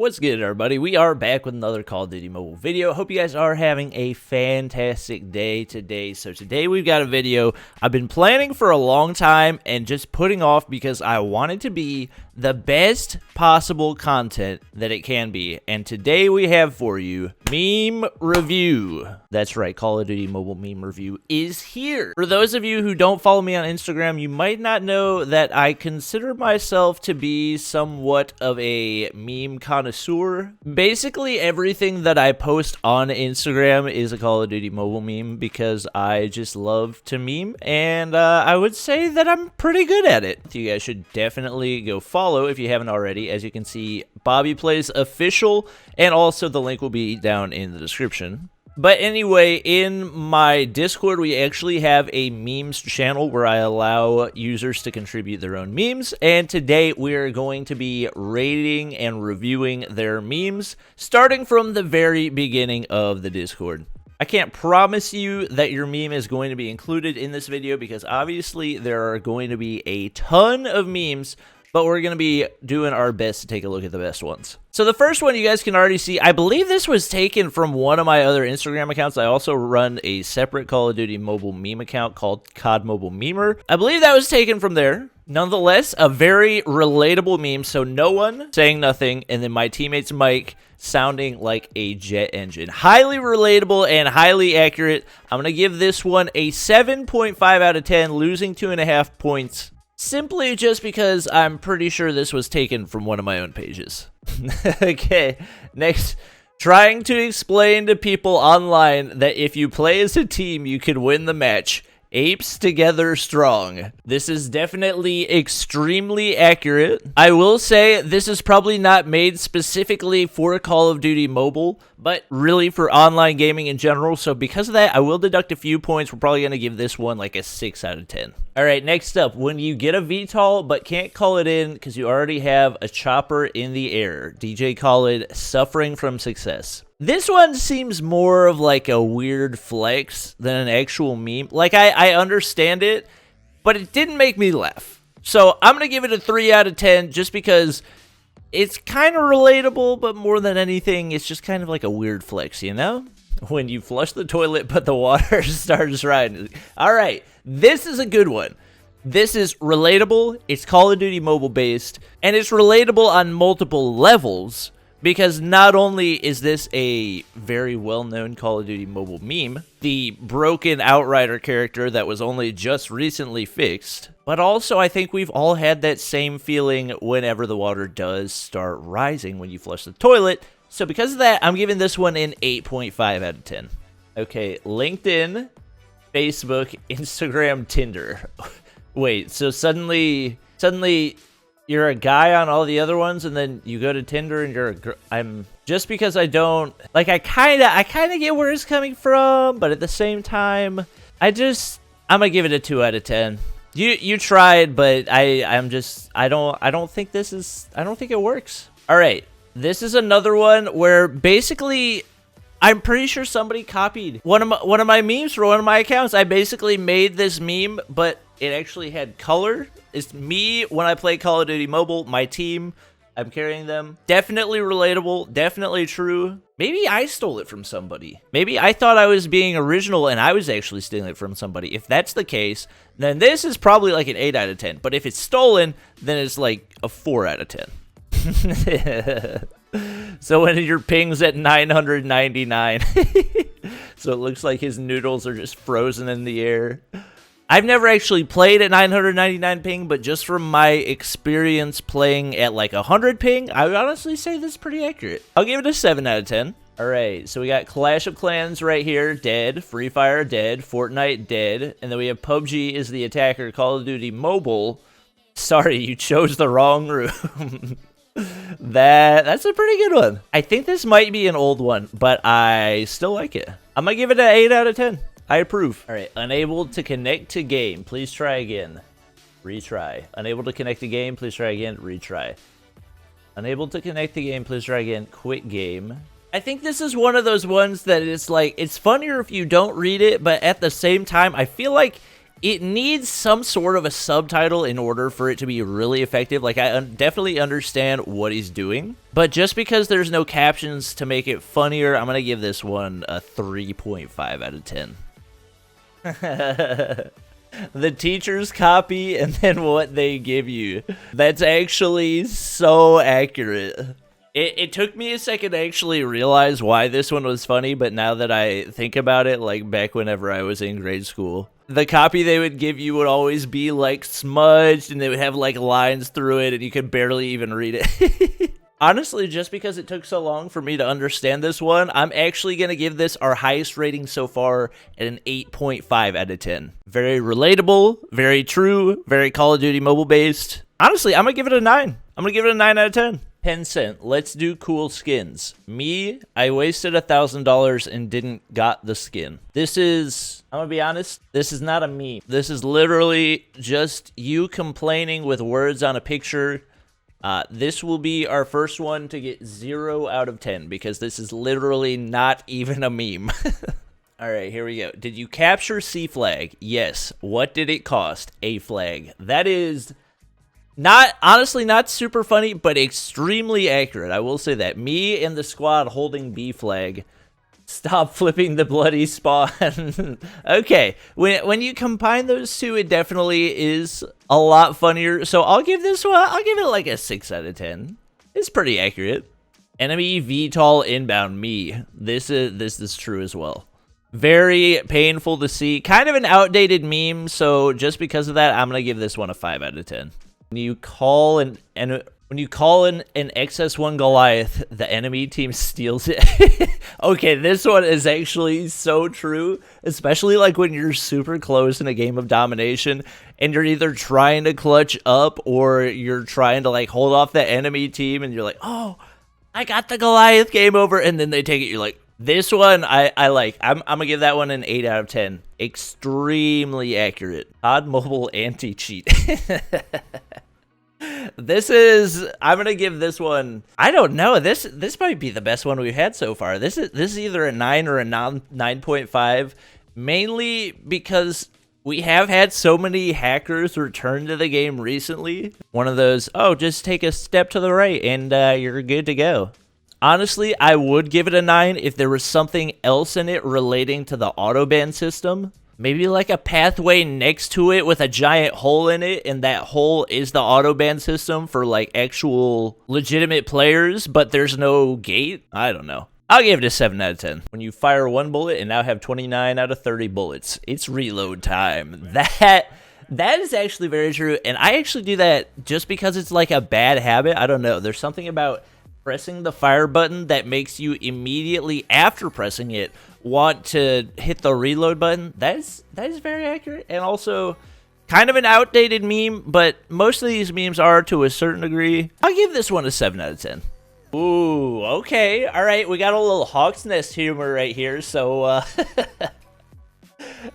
What's good, everybody? We are back with another Call of Duty Mobile video. Hope you guys are having a fantastic day today. So today we've got a video I've been planning for a long time and just putting off because I want it to be the best possible content that it can be. And today we have for you Meme Review. That's right, Call of Duty Mobile Meme Review is here. For those of you who don't follow me on Instagram, you might not know that I consider myself to be somewhat of a meme connoisseur. Basically, everything that I post on Instagram is a Call of Duty Mobile meme because I just love to meme, and I would say that I'm pretty good at it. You guys should definitely go follow if you haven't already. As you can see, Bobby Plays Official, and also the link will be down in the description. But anyway, in my Discord, we actually have a memes channel where I allow users to contribute their own memes. And today we are going to be rating and reviewing their memes, starting from the very beginning of the Discord. I can't promise you that your meme is going to be included in this video because obviously there are going to be a ton of memes, but we're going to be doing our best to take a look at the best ones. So the first one you guys can already see, I believe this was taken from one of my other Instagram accounts. I also run a separate Call of Duty Mobile meme account called COD Mobile Memer. I believe that was taken from there. Nonetheless, a very relatable meme. So no one saying nothing, and then my teammate's mic sounding like a jet engine. Highly relatable and highly accurate. I'm going to give this one a 7.5 out of 10, losing 2.5 points. Simply just because I'm pretty sure this was taken from one of my own pages. Okay, next. Trying to explain to people online that if you play as a team, you can win the match. Apes together strong. This is definitely extremely accurate. I will say this is probably not made specifically for Call of Duty Mobile, but really for online gaming in general. So because of that, I will deduct a few points. We're probably going to give this one like a 6 out of 10. All right, next up, when you get a VTOL but can't call it in because you already have a chopper in the air. DJ Khaled suffering from success. This one seems more of like a weird flex than an actual meme. Like, I understand it, but it didn't make me laugh. So I'm going to give it a 3 out of 10 just because it's kind of relatable, but more than anything, it's just kind of like a weird flex, you know? When you flush the toilet, but the water starts riding. All right, this is a good one. This is relatable, it's Call of Duty Mobile based, and it's relatable on multiple levels. Because not only is this a very well-known Call of Duty Mobile meme, the broken Outrider character that was only just recently fixed, but also I think we've all had that same feeling whenever the water does start rising when you flush the toilet. So because of that, I'm giving this one an 8.5 out of 10. Okay, LinkedIn, Facebook, Instagram, Tinder. Wait, so suddenly you're a guy on all the other ones, and then you go to Tinder and you're a girl. Just because I don't like, I kind of get where it's coming from, but at the same time, I'm gonna give it a 2 out of 10. You tried, but I don't think it works. All right, this is another one where basically I'm pretty sure somebody copied one of my memes for one of my accounts. I basically made this meme, but it actually had color. It's me when I play Call of Duty Mobile, my team, I'm carrying them. Definitely relatable, definitely true. Maybe I stole it from somebody. Maybe I thought I was being original and I was actually stealing it from somebody. If that's the case, then this is probably like an 8 out of 10. But if it's stolen, then it's like a 4 out of 10. So when your ping's at 999, so it looks like his noodles are just frozen in the air. I've never actually played at 999 ping, but just from my experience playing at like 100 ping, I would honestly say this is pretty accurate. I'll give it a 7 out of 10. All right, so we got Clash of Clans right here, dead. Free Fire, dead. Fortnite, dead. And then we have PUBG is the attacker. Call of Duty Mobile. Sorry, you chose the wrong room. That's a pretty good one. I think this might be an old one, but I still like it. I'm going to give it an 8 out of 10. I approve. All right, unable to connect to game. Please try again. Retry. Unable to connect to game. Please try again. Retry. Unable to connect to game. Please try again. Quit game. I think this is one of those ones that it's like, it's funnier if you don't read it, but at the same time, I feel like it needs some sort of a subtitle in order for it to be really effective. Like, I definitely understand what he's doing, but just because there's no captions to make it funnier, I'm gonna give this one a 3.5 out of 10. The teacher's copy and then what they give you. That's actually so accurate. It took me a second to actually realize why this one was funny, but now that I think about it, like back whenever I was in grade school, the copy they would give you would always be like smudged and they would have like lines through it and you could barely even read it. Honestly, just because it took so long for me to understand this one, I'm actually going to give this our highest rating so far at an 8.5 out of 10. Very relatable, very true, very Call of Duty mobile based. Honestly, I'm going to give it a 9. I'm going to give it a 9 out of 10. Tencent, let's do cool skins. Me, I wasted $1,000 and didn't got the skin. This is, I'm gonna be honest, this is not a meme. This is literally just you complaining with words on a picture. This will be our first one to get 0 out of 10 because this is literally not even a meme. All right, here we go. Did you capture C flag? Yes. What did it cost? A flag. That is honestly not super funny, but extremely accurate. I will say that. Me and the squad holding B flag. Stop flipping the bloody spawn. Okay, when you combine those two, it definitely is a lot funnier. So I'll give this one, I'll give it like a 6 out of 10. It's pretty accurate. Enemy VTOL inbound. Me. This is true as well. Very painful to see. Kind of an outdated meme, so just because of that, I'm gonna give this one a 5 out of 10. When you call an XS1 Goliath, the enemy team steals it. Okay, this one is actually so true, especially like when you're super close in a game of domination and you're either trying to clutch up or you're trying to like hold off the enemy team and you're like, oh, I got the Goliath, game over, and then they take it. You're like, this one I like. I'm gonna give that one an 8 out of 10. Extremely accurate. Odd mobile anti-cheat. I'm gonna give this one, I don't know, this might be the best one we've had so far. This is either a 9 or a 9.5, mainly because we have had so many hackers return to the game recently. One of those, oh, just take a step to the right and you're good to go. Honestly, I would give it a 9 if there was something else in it relating to the autoban system. Maybe like a pathway next to it with a giant hole in it, and that hole is the autoban system for like actual legitimate players, but there's no gate? I don't know. I'll give it a 7 out of 10. When you fire one bullet and now have 29 out of 30 bullets, it's reload time. That is actually very true, and I actually do that just because it's like a bad habit. I don't know. There's something about pressing the fire button that makes you immediately after pressing it want to hit the reload button. That is very accurate, and also kind of an outdated meme, but most of these memes are to a certain degree. I'll give this one a 7 out of 10. Ooh, okay, all right, we got a little Hawk's Nest humor right here, so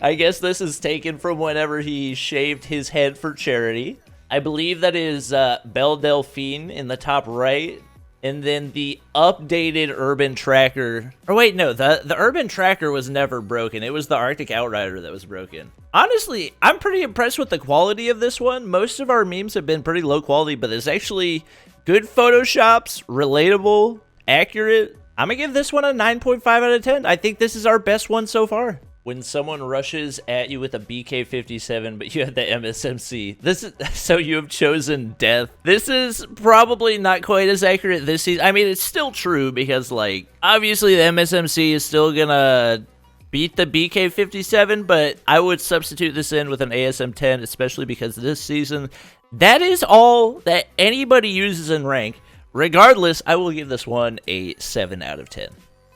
I guess this is taken from whenever he shaved his head for charity. I believe that is Belle Delphine in the top right. And then the updated Urban Tracker. Or wait, no, the Urban Tracker was never broken. It was the Arctic Outrider that was broken. Honestly, I'm pretty impressed with the quality of this one. Most of our memes have been pretty low quality, but it's actually good photoshops, relatable, accurate. I'm gonna give this one a 9.5 out of 10. I think this is our best one so far. When someone rushes at you with a BK-57, but you have the MSMC. So you have chosen death. This is probably not quite as accurate this season. I mean, it's still true because, like, obviously the MSMC is still gonna beat the BK-57, but I would substitute this in with an ASM-10, especially because this season, that is all that anybody uses in rank. Regardless, I will give this one a 7 out of 10.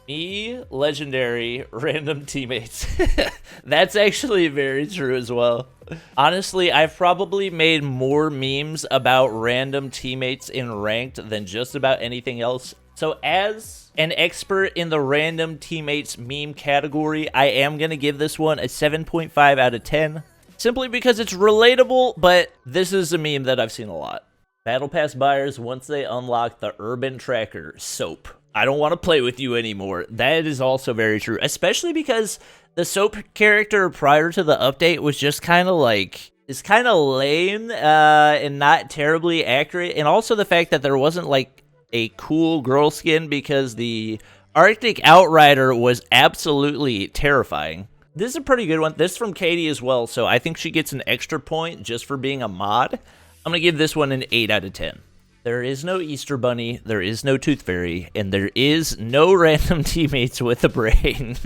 Me, legendary, random teammates. That's actually very true as well. Honestly, I've probably made more memes about random teammates in ranked than just about anything else. So as an expert in the random teammates meme category, I am going to give this one a 7.5 out of 10. Simply because it's relatable, but this is a meme that I've seen a lot. Battle Pass buyers, once they unlock the Urban Tracker, SOAP. I don't want to play with you anymore. That is also very true, especially because the Soap character prior to the update was just kind of like, it's kind of lame and not terribly accurate. And also the fact that there wasn't like a cool girl skin because the Arctic Outrider was absolutely terrifying. This is a pretty good one. This is from Katie as well, so I think she gets an extra point just for being a mod. I'm going to give this one an 8 out of 10. There is no Easter Bunny, there is no Tooth Fairy, and there is no random teammates with a brain.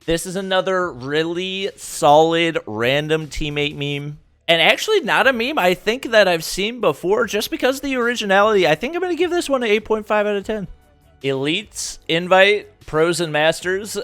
This is another really solid random teammate meme. And actually not a meme I think that I've seen before, just because of the originality. I think I'm going to give this one an 8.5 out of 10. Elites, Invite, Pros, and Masters.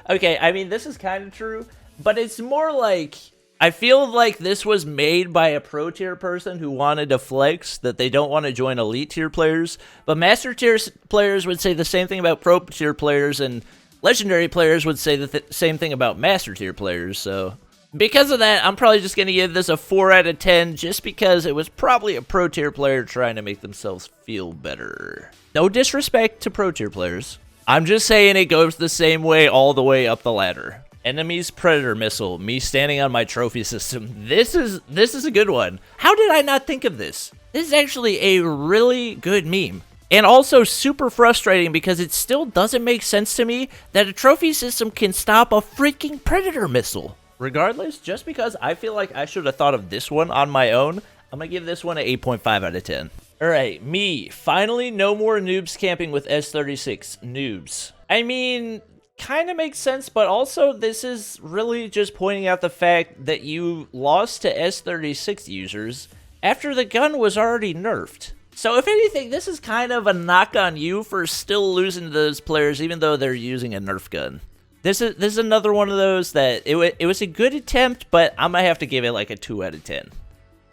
Okay, I mean, this is kind of true, but it's more like, I feel like this was made by a pro tier person who wanted to flex that they don't want to join elite tier players, but master tier players would say the same thing about pro tier players, and legendary players would say the same thing about master tier players. So because of that, I'm probably just going to give this a 4 out of 10 just because it was probably a pro tier player trying to make themselves feel better. No disrespect to pro tier players. I'm just saying it goes the same way all the way up the ladder. Enemy's Predator Missile, me standing on my trophy system. This is a good one. How did I not think of this? This is actually a really good meme. And also super frustrating because it still doesn't make sense to me that a trophy system can stop a freaking Predator Missile. Regardless, just because I feel like I should have thought of this one on my own, I'm going to give this one an 8.5 out of 10. Alright, me. Finally, no more noobs camping with S36. Noobs. I mean, kind of makes sense, but also this is really just pointing out the fact that you lost to S36 users after the gun was already nerfed. So if anything, this is kind of a knock on you for still losing to those players even though they're using a nerf gun. This is another one of those that it was a good attempt, but I'm going to have to give it like a 2 out of 10.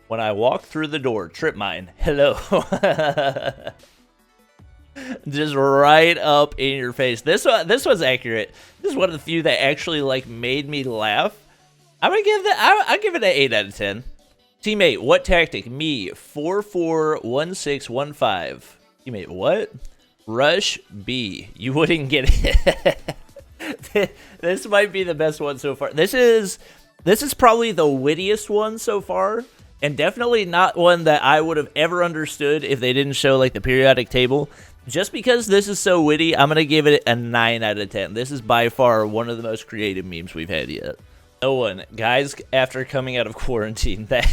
When I walk through the door, trip mine. Hello. Just right up in your face. This was accurate. This is one of the few that actually like made me laugh. I'm gonna give that. I'll give it an 8 out of 10. Teammate, what tactic? Me 441615. Teammate, what? Rush B. You wouldn't get it. This might be the best one so far. This is probably the wittiest one so far. And definitely not one that I would have ever understood if they didn't show like the periodic table. Just because this is so witty, I'm going to give it a 9 out of 10. This is by far one of the most creative memes we've had yet. No one. Guys, after coming out of quarantine, that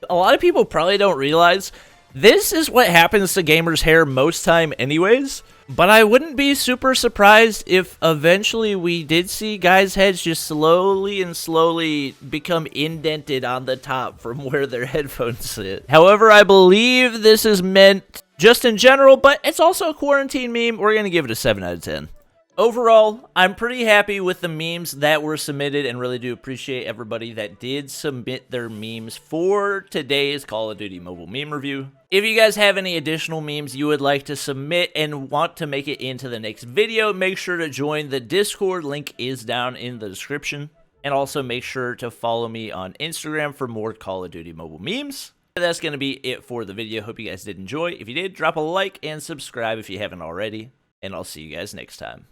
a lot of people probably don't realize this is what happens to gamers' hair most time anyways. But I wouldn't be super surprised if eventually we did see guys' heads just slowly become indented on the top from where their headphones sit. However, I believe this is meant just in general, but it's also a quarantine meme. We're going to give it a 7 out of 10. Overall, I'm pretty happy with the memes that were submitted and really do appreciate everybody that did submit their memes for today's Call of Duty Mobile meme review. If you guys have any additional memes you would like to submit and want to make it into the next video, make sure to join the Discord. Link is down in the description. And also make sure to follow me on Instagram for more Call of Duty Mobile memes. That's going to be it for the video. Hope you guys did enjoy. If you did, drop a like and subscribe if you haven't already. And I'll see you guys next time.